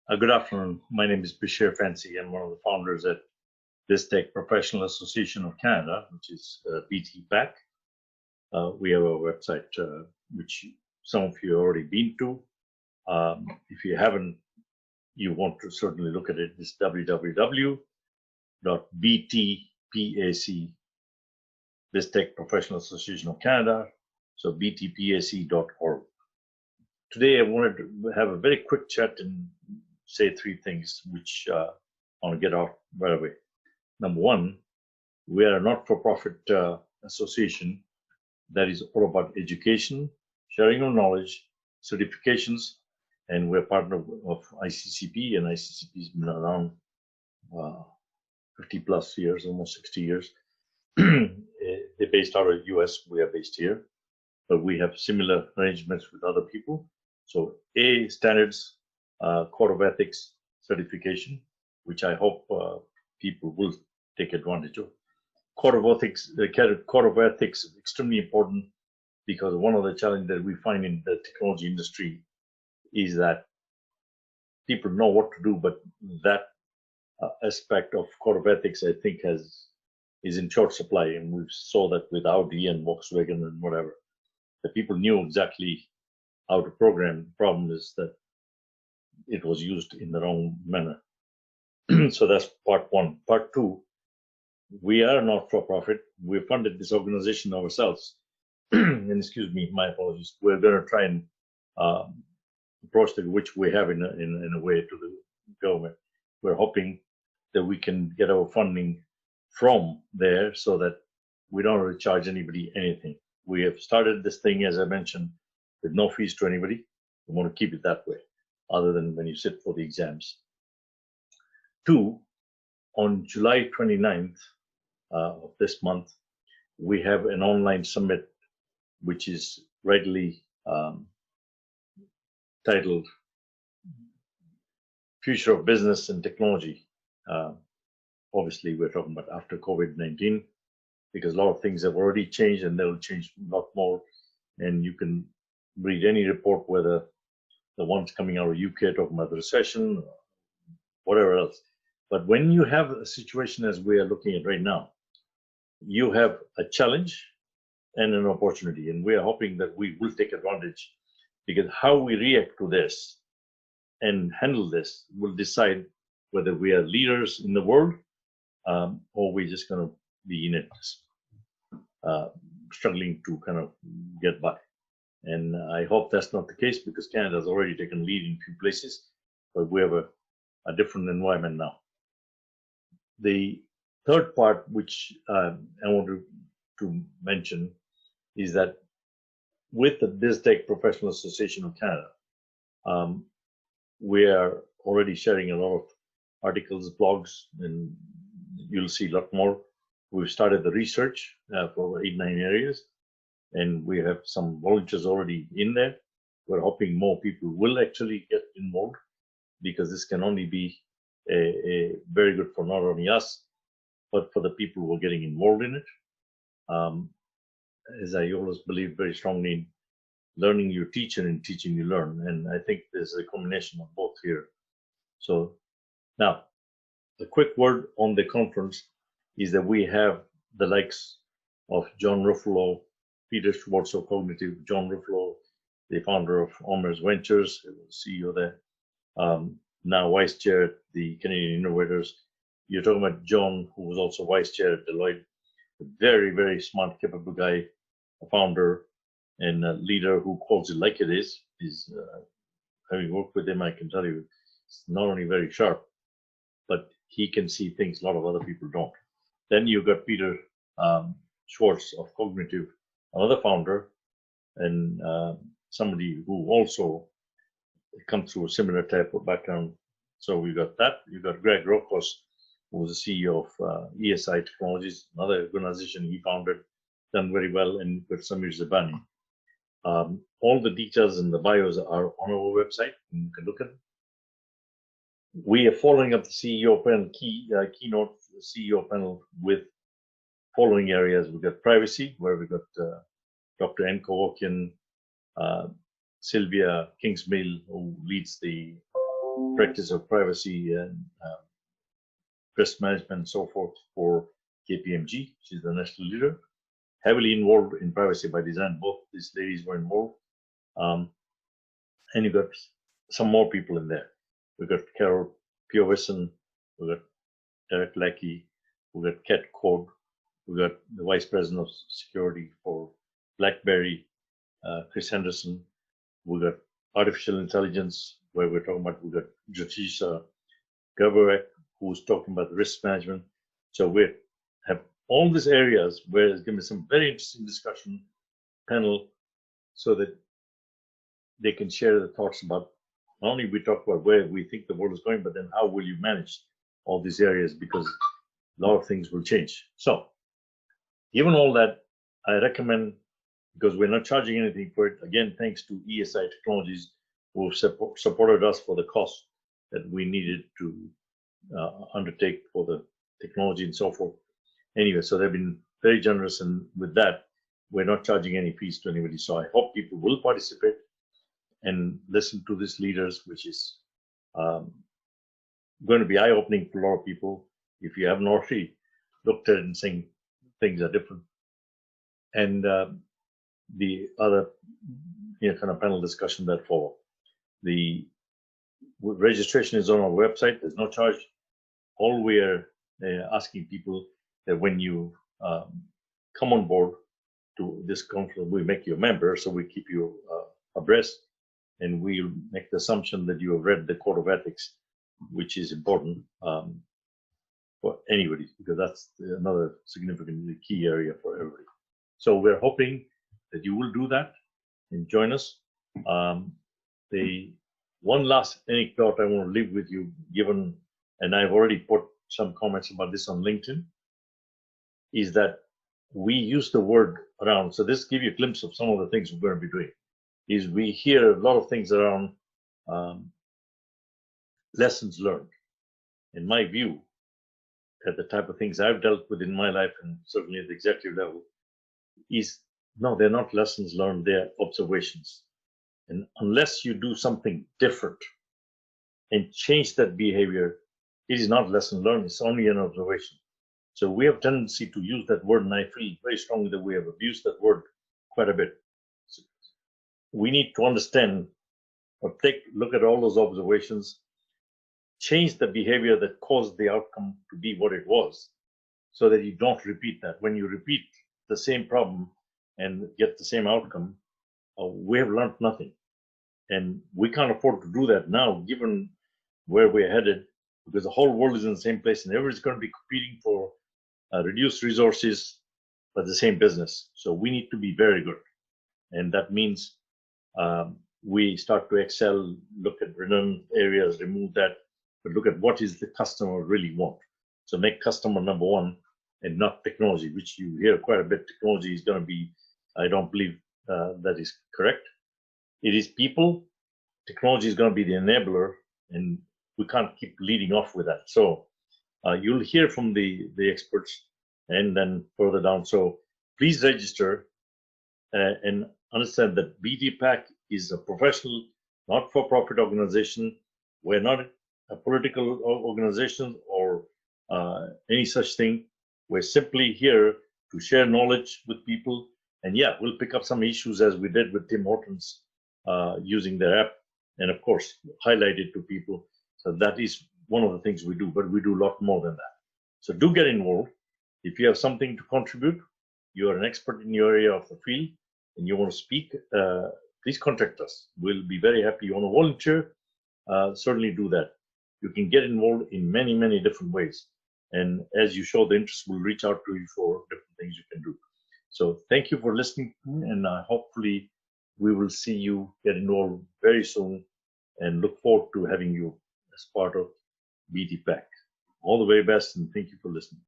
Good afternoon. My name is Bashir Fancy. I'm one of the founders at BIZTEK Professional Association of Canada, which is BTPAC. We have a website which some of you have already been to. If you haven't, you want to certainly look at it. It's www.btpac, BIZTEK Professional Association of Canada, so btpac.org. Today, I wanted to have a very quick chat and say three things which I want to get off right away. Number one, we are a not-for-profit association that is all about education, sharing of knowledge, certifications, and we're partner of ICCP, and ICCP has been around 50 plus years, almost 60 years. They're based out of the US, we are based here, but we have similar arrangements with other people. So A, standards, code of ethics certification, which I hope people will take advantage of. Code of ethics is extremely important because one of the challenges that we find in the technology industry is that people know what to do, but that aspect of code of ethics, I think, is in short supply, and we saw that with Audi and Volkswagen and whatever. The people knew exactly how to program. The problem is that it was used in the wrong manner. So that's part one. Part two, we are not for profit. We funded this organization ourselves. And excuse me, my apologies. We're going to try and approach it, which we have in a way to the government. We're hoping that we can get our funding from there so that we don't really charge anybody anything. We have started this thing, as I mentioned, with no fees to anybody. We want to keep it that way, other than when you sit for the exams. Two, on July 29th of this month, we have an online summit, which is rightly titled Future of Business and Technology. Obviously, we're talking about after COVID-19, because a lot of things have already changed and they'll change a lot more. And you can read any report, whether the ones coming out of UK talking about the recession, or whatever else. But when you have a situation as we are looking at right now, you have a challenge and an opportunity, and we are hoping that we will take advantage, because how we react to this and handle this will decide whether we are leaders in the world or we're just going to be in it, struggling to kind of get by. And I hope that's not the case, because Canada has already taken lead in a few places, but we have a different environment now. The third part, which I want to mention, is that with the BIZTEK Professional Association of Canada, we are already sharing a lot of articles, blogs, and you'll see a lot more. We've started the research for 8-9 areas, and we have some volunteers already in there. We're hoping more people will actually get involved, because this can only be a very good for not only us, but for the people who are getting involved in it. As I always believe very strongly in learning you teach and teaching you learn, and I think there's a combination of both here. So now, a quick word on the conference is that we have the likes of John Ruffalo, Peter Schwartz of Cognitive, John Ruffalo, the founder of Omers Ventures, CEO there, now vice chair at the Canadian Innovators. You're talking about John, who was also vice chair at Deloitte, a very, very smart, capable guy, a founder and a leader who calls it like it is. He's, having worked with him, I can tell you, it's not only very sharp, but he can see things a lot of other people don't. Then you've got Peter Schwartz of Cognitive, another founder, and somebody who also comes through a similar type of background. So we got that. You've got Greg Rokos, who was the CEO of ESI Technologies, another organization he founded, done very well, and with Samir Zabani. All the details and the bios are on our website, and you can look at it. We are following up the CEO panel, keynote CEO panel with following areas. We've got privacy, where we've got Dr. N. Kowokian, Sylvia Kingsmill, who leads the practice of privacy and risk management and so forth for KPMG. She's the national leader, heavily involved in privacy by design. Both these ladies were involved. And you got some more people in there. We got Carol Pioveson, we got Derek Lackey, we got Kat Code, we got the Vice President of Security for BlackBerry, Chris Henderson. We got artificial intelligence, where we're talking about, we got Jyotisha Gavarek, who's talking about risk management. So we have all these areas where there's going to be some very interesting discussion panel, so that they can share their thoughts about not only we talk about where we think the world is going, but then how will you manage all these areas, because a lot of things will change. So given all that, I recommend, because we're not charging anything for it, again, thanks to ESI Technologies, who supported us for the cost that we needed to undertake for the technology and so forth. Anyway, so they've been very generous, and with that, we're not charging any fees to anybody. So I hope people will participate and listen to these leaders, which is going to be eye-opening for a lot of people if you haven't already looked at it and saying things are different. And the other kind of panel discussion that follow. The registration is on our website. There's no charge. All we are asking people that when you come on board to this conference, we make you a member, so we keep you abreast, and we make the assumption that you have read the Code of Ethics, which is important for anybody, because that's another significantly key area for everybody. So we're hoping that you will do that and join us. The one last anecdote I want to leave with you, given, and I've already put some comments about this on LinkedIn, is that we use the word around. So this gives you a glimpse of some of the things we're going to be doing. Is we hear a lot of things around lessons learned. In my view, that the type of things I've dealt with in my life, and certainly at the executive level, is no, they're not lessons learned, they're observations. And unless you do something different and change that behavior, it is not lesson learned, it's only an observation. So we have tendency to use that word, and I feel very strongly that we have abused that word quite a bit. So we need to understand or look at all those observations, change the behavior that caused the outcome to be what it was, so that you don't repeat that. When you repeat the same problem and get the same outcome, we have learned nothing. And we can't afford to do that now, given where we're headed, because the whole world is in the same place and everybody's going to be competing for reduced resources, but the same business. So we need to be very good. And that means we start to excel, look at redundant areas, remove that, but look at what is the customer really want. So make customer number one and not technology, which you hear quite a bit. Technology is going to be, I don't believe that is correct. It is people. Technology is going to be the enabler, and we can't keep leading off with that. So you'll hear from the experts and then further down. So please register and understand that BIZTEK is a professional, not-for-profit organization. We're not a political organization or any such thing. We're simply here to share knowledge with people. And yeah, we'll pick up some issues as we did with Tim Hortons using their app, and of course, highlight it to people. So that is one of the things we do, but we do a lot more than that. So do get involved. If you have something to contribute, you are an expert in your area of the field, and you want to speak, please contact us. We'll be very happy. You want to volunteer, certainly do that. You can get involved in many, many different ways. And as you show the interest, we'll reach out to you for different things you can do. So thank you for listening, and hopefully we will see you get involved very soon, and look forward to having you as part of BIZTEK. All the very best, and thank you for listening.